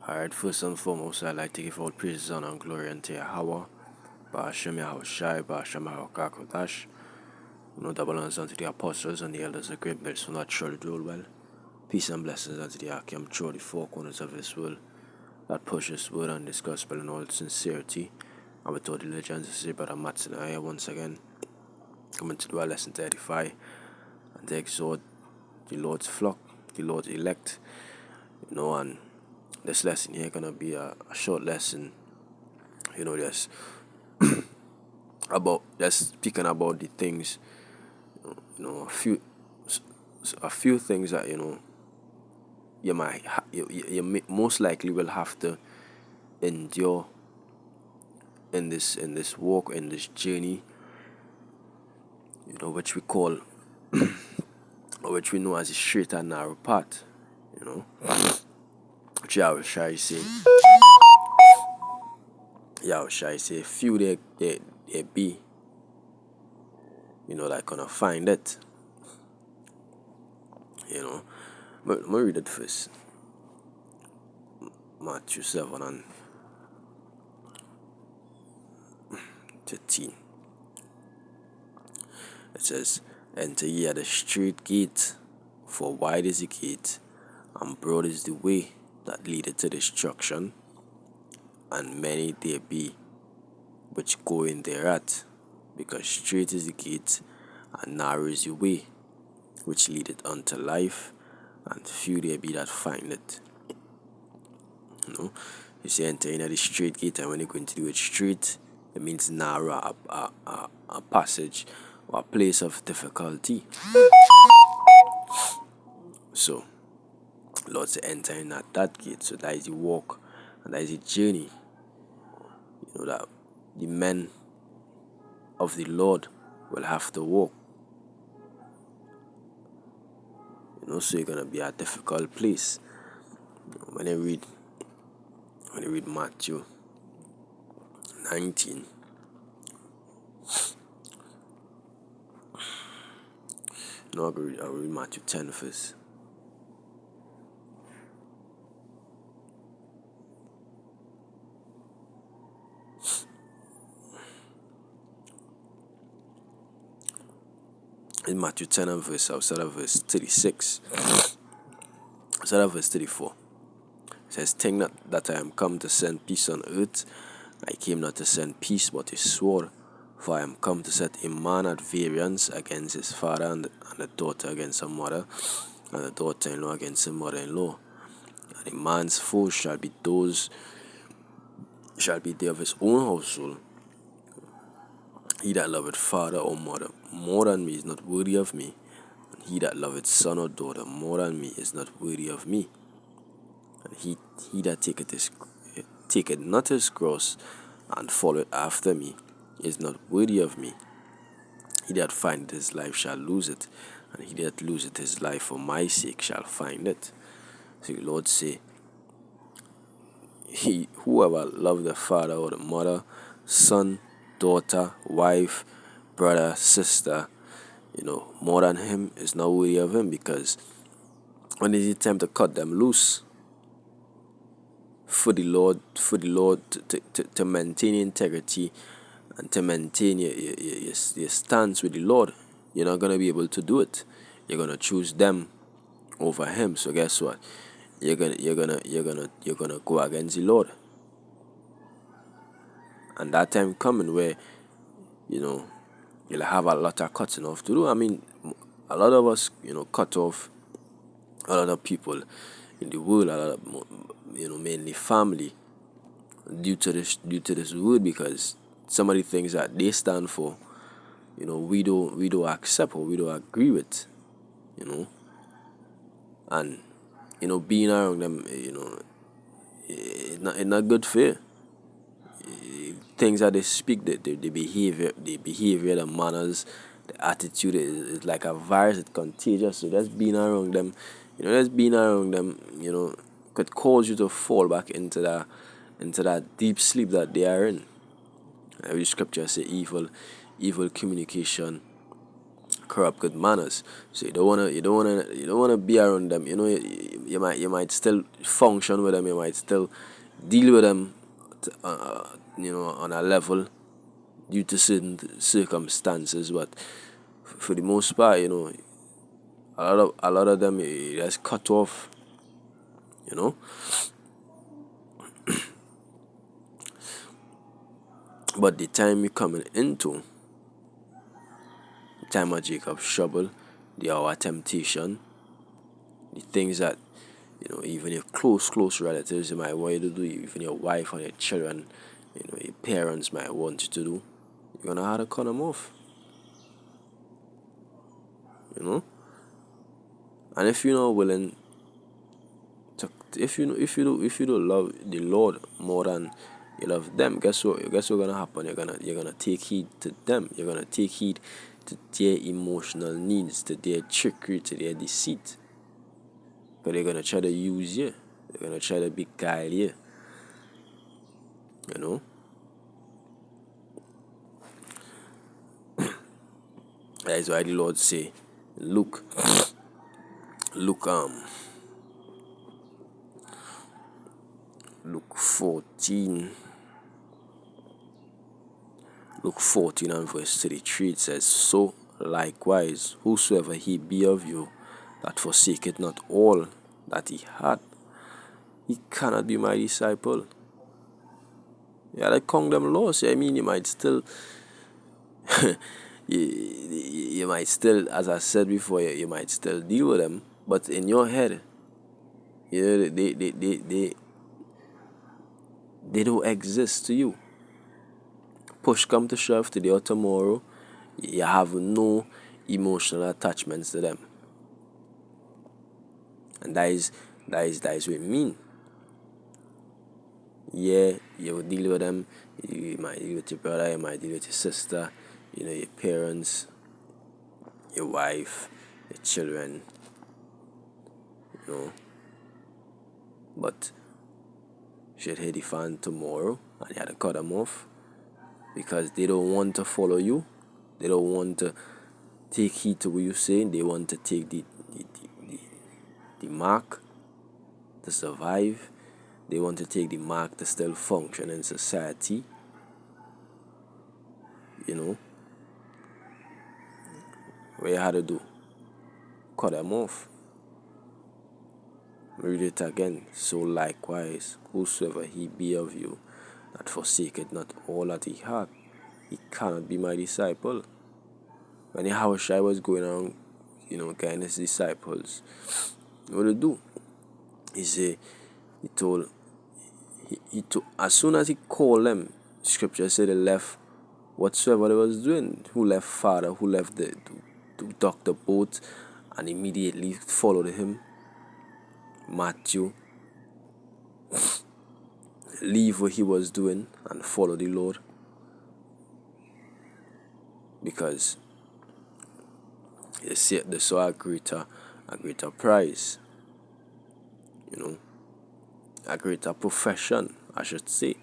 Alright, first and foremost, I'd like to give all praises, honor, and glory unto Yahweh. Ba'ashem Yahushai, Ba'ashem Yahukakodash. Double honors unto the apostles and the elders, the great men, so not surely do well. Peace and blessings unto the Akim, through the four corners of this world, that push this word and this gospel in all sincerity. And with all diligence, this is Brother Matson here once again, coming to do our lesson to edify and to exhort the Lord's flock, the Lord's elect. And this lesson here gonna be a short lesson, just speaking about the things, a few things that you most likely will have to endure in this walk, in this journey, which we call or which we know as a straight and narrow path, which Yahushai say few there be, that gonna find it. But let me read it first. Matthew 7 and 13. It says, "Enter ye at the straight gate, for wide is the gate, and broad is the way that leadeth to destruction, and many there be which go in thereat. Because straight is the gate, and narrow is the way which leadeth unto life, and few there be that find it." You say enter in at the straight gate, and when you're going to do it straight, it means narrow, a passage or a place of difficulty. So, Lord say enter in at that gate. So that is the walk, and that is the journey. That the men of the Lord will have to walk. So you're gonna be a difficult place. When you read Matthew 19, I'll read Matthew 10 first. In Matthew 10 and I'll start at verse 36. I'll start at verse 34. It says, "Think not that I am come to send peace on earth. I came not to send peace, but a sword. For I am come to set a man at variance against his father, and the daughter against her mother, and the daughter-in-law against her mother-in-law. And a man's foes shall be they of his own household. He that loveth father or mother more than me is not worthy of me. And he that loveth son or daughter more than me is not worthy of me. And he that taketh not his cross and followeth after me is not worthy of me. He that findeth his life shall lose it, and he that loseth his life for my sake shall find it." So the Lord say, whoever love the father or the mother, son, daughter, wife, brother, sister, more than him is not worthy of him, because when they attempt to cut them loose for the Lord to maintain integrity and to maintain your stance with the Lord, you're not gonna be able to do it. You're gonna choose them over him. So guess what? You're gonna go against the Lord. And that time coming where you'll have a lot of cutting off to do. I mean, a lot of us cut off a lot of people in the world, a lot of mainly family, due to this word, because some of the things that they stand for, we don't accept or we don't agree with, and being around them, it's not good for you. Things that they speak, the behavior, the manners, the attitude is like a virus. It's contagious. So just being around them, could cause you to fall back into that deep sleep that they are in. Every scripture say evil communication corrupt good manners. So you don't wanna be around them. you might still function with them, you might still deal with them, on a level due to certain circumstances, but for the most part, a lot of them you just cut off, you know. But the time you're coming into, the time of Jacob's trouble, the hour of temptation, the things that even your close relatives might want you to do, even your wife and your children, your parents might want you to do, you're gonna have to cut them off, you know. And if you're not willing to, if you don't love the Lord more than you love them, guess what's gonna happen? You're gonna take heed to them. You're gonna take heed to their emotional needs, to their trickery, to their deceit. But they're gonna try to use you. They're gonna try to beguile you. You know. That is why the Lord say, Luke, Luke 14. Luke 14 and verse 33, it says, so likewise, whosoever he be of you that forsaketh not all that he had, he cannot be my disciple. Yeah, like them laws. I mean, you might still, you might still, as I said before, you might still deal with them, but in your head, they don't exist to you. Push come to shove today or tomorrow, you have no emotional attachments to them, and that is what it mean. Yeah, you will deal with them. You might deal with your brother, you might deal with your sister, your parents, your wife, your children, But should hit the fan tomorrow and you had to cut them off because they don't want to follow you. They don't want to take heed to what you're saying. They want to take the mark to survive. They want to take the mark to still function in society. What you had to do? Cut them off. Read it again. So likewise, whosoever he be of you that forsaketh not all that he had, he cannot be my disciple. When Yahushua was going around, guiding his disciples, what to do? He told, as soon as he called them, scripture said they left whatsoever they was doing, who left father, who left to dock the boat, and immediately followed him. Matthew, leave what he was doing and follow the Lord, because they saw a greater prize, a greater profession, I should say,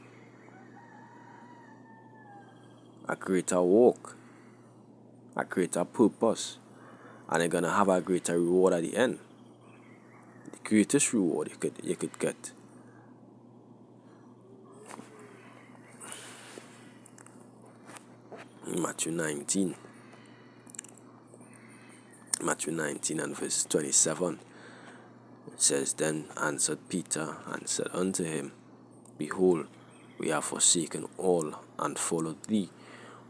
a greater walk, a greater purpose, and they're gonna have a greater reward at the end. The greatest reward you could get. Matthew 19 and verse 27. It says, then answered Peter and said unto him, behold, we have forsaken all and followed thee.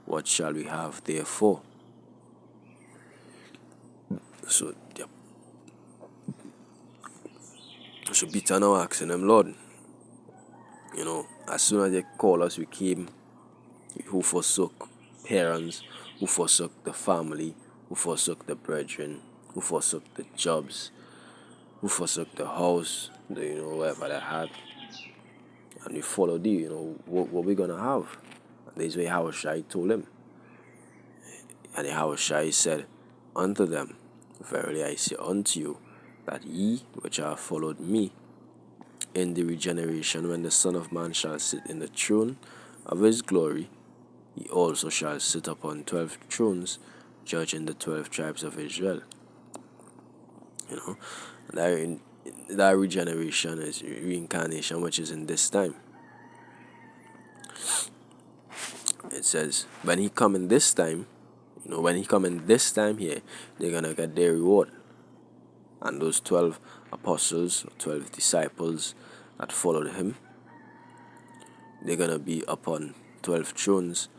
What shall we have therefore? So Peter now asking them, Lord, as soon as they call us, we came. Who forsook parents, who forsook the family, who forsook the brethren, who forsook the jobs, who forsook the house, whatever they had, and we followed you. What we gonna have? And this way Yahushua told him, and Yahushua said unto them, verily I say unto you, that ye which have followed me in the regeneration, when the Son of Man shall sit in the throne of his glory, he also shall sit upon 12 thrones, judging the 12 tribes of Israel. that regeneration is reincarnation, which is in this time. It says when he come in this time, when he come in this time here, they're gonna get their reward. And those 12 apostles, 12 disciples that followed him, they're gonna be upon 12 thrones,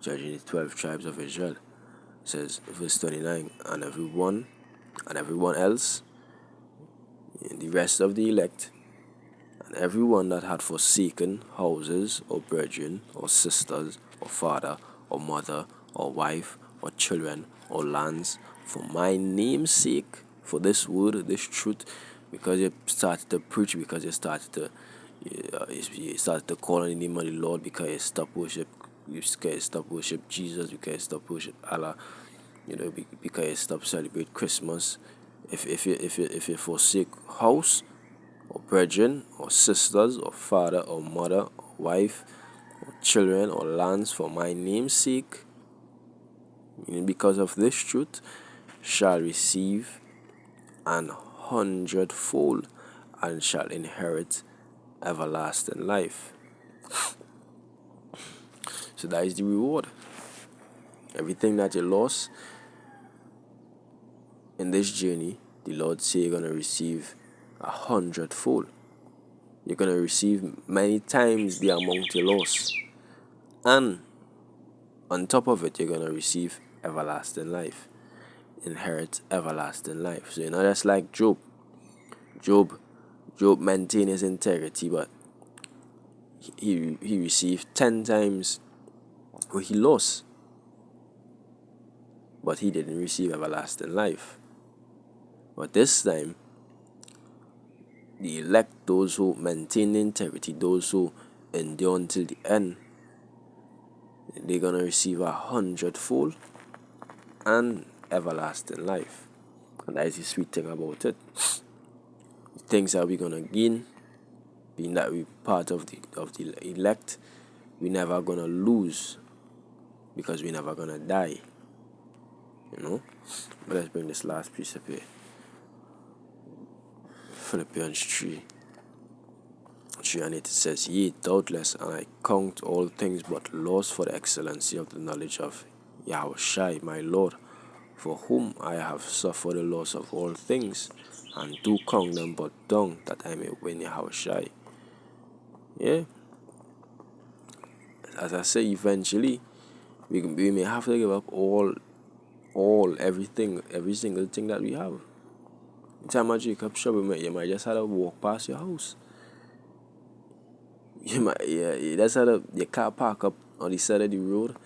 judging the 12 tribes of Israel. It says verse 29, and everyone else, the rest of the elect, and everyone that had forsaken houses, or brethren, or sisters, or father, or mother, or wife, or children, or lands, for my name's sake, for this word, this truth, because you started to preach, because you started to call on the name of the Lord, because you stop worship Jesus, because you stop worship Allah, because you stop celebrate Christmas. If you forsake house, or brethren, or sisters, or father, or mother, or wife, or children, or lands, for my name's sake, because of this truth, shall receive 100-fold, and shall inherit everlasting life. So that is the reward. Everything that you lost in this journey, the Lord say you're gonna receive 100-fold. You're gonna receive many times the amount you lost, and on top of it, you're gonna receive everlasting life, inherit everlasting life. So you're not just like Job. Job maintained his integrity, but he received 10 times what he lost, but he didn't receive everlasting life. But this time, the elect, those who maintain integrity, those who endure until the end, they're gonna receive 100-fold and everlasting life. And that is the sweet thing about it. The things that we're gonna gain, being that we're part of the elect, we're never gonna lose, because we're never gonna die. But let's bring this last piece up here. Philippians 3 and it says, Yea, doubtless, and I count all things but loss for the excellency of the knowledge of Yahushua my Lord, for whom I have suffered the loss of all things, and do count them but dung, that I may win Yahushua. Yeah. As I say, eventually, we may have to give up everything, every single thing that we have. In time of Jacob trouble, you might just have to walk past your house. You can't park up on the side of the road,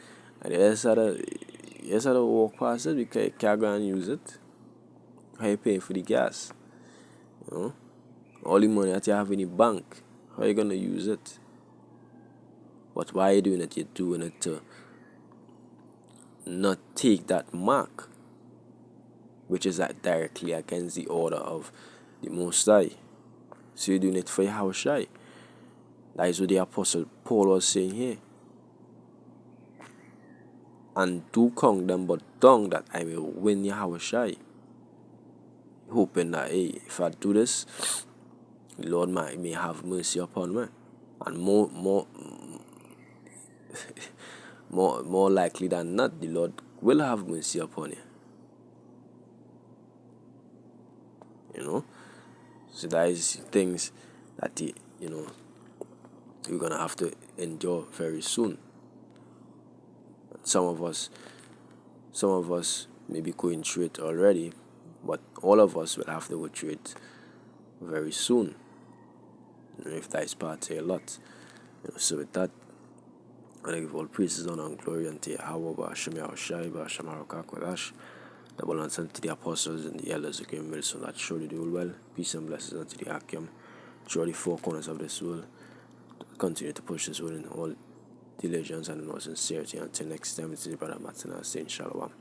and you just have to walk past it, because you can't go and use it. How you paying for the gas? All the money that you have in the bank, how you gonna use it? But why are you doing it? You're doing it to not take that mark, which is directly against the order of the Most High. So you're doing it for Yahushua. That is what the Apostle Paul was saying here. And do count them but dung, that I may win Yahushua. Hoping that, hey, if I do this, the Lord may have mercy upon me. And more likely than not, the Lord will have mercy upon you. So that is things that we're gonna have to endure very soon. Some of us may be going through it already, but all of us will have to go through it very soon. If that is part of a lot. So with that, I give all praises, honor, and glory unto Yahweh, Ba'ashem Yahushai, Ba'ashem Harakak, double answer to the apostles and the elders who came so that surely they will well. Peace and blessings unto the Akim, throughout the four corners of this world. Continue to push this world in all diligence and in all sincerity. Until next time, this is Brother Martin saying Shalom.